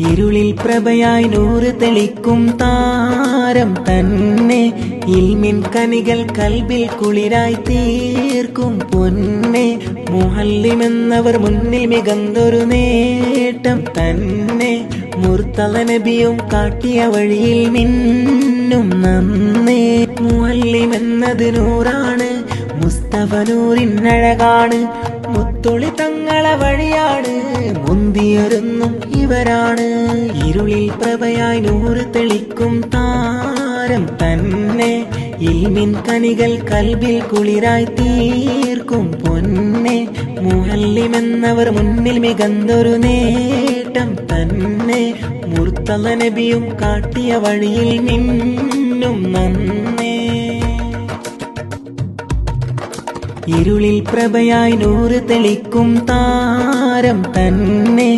ഇരുളിൽ പ്രഭയായി നൂറ് തെളിക്കും താരം തന്നെ, ഇൽമിൻ കനികൾ കൽബിൽ കുളിരായി തീർക്കും പൊന്നെ. മുഅല്ലിമെന്നവർ മുന്നിൽ മികന്തൊരു നേട്ടം തന്നെ, മുർത്തള നബിയും കാട്ടിയ വഴിയിൽ മിന്നും നന്നേ. മുഅല്ലിമെന്നത് നൂറാണ്, മുസ്തഫ നൂറിനഴകാണ്, മുത്തൊളി തങ്ങളെ വഴിയാണ്, മുന്തിയൊരുന്നും ഇവരാണ്. ഇരുളിൽ പ്രഭയായി നൂറ് തെളിക്കും താരം തന്നെ, ഇൽമിൻ കനികൾ കൽബിൽ കുളിരായി തീർക്കും പൊന്നെ. മുഅല്ലിമെന്നവർ മുന്നിൽ മികന്തൊരു നേട്ടം തന്നെ, മുർത്തള നബിയും കാട്ടിയ വഴിയിൽ മിന്നും നന്നേ. ഇരുളിൽ പ്രഭയായി നൂറ് തെളിക്കും താരം തന്നെ,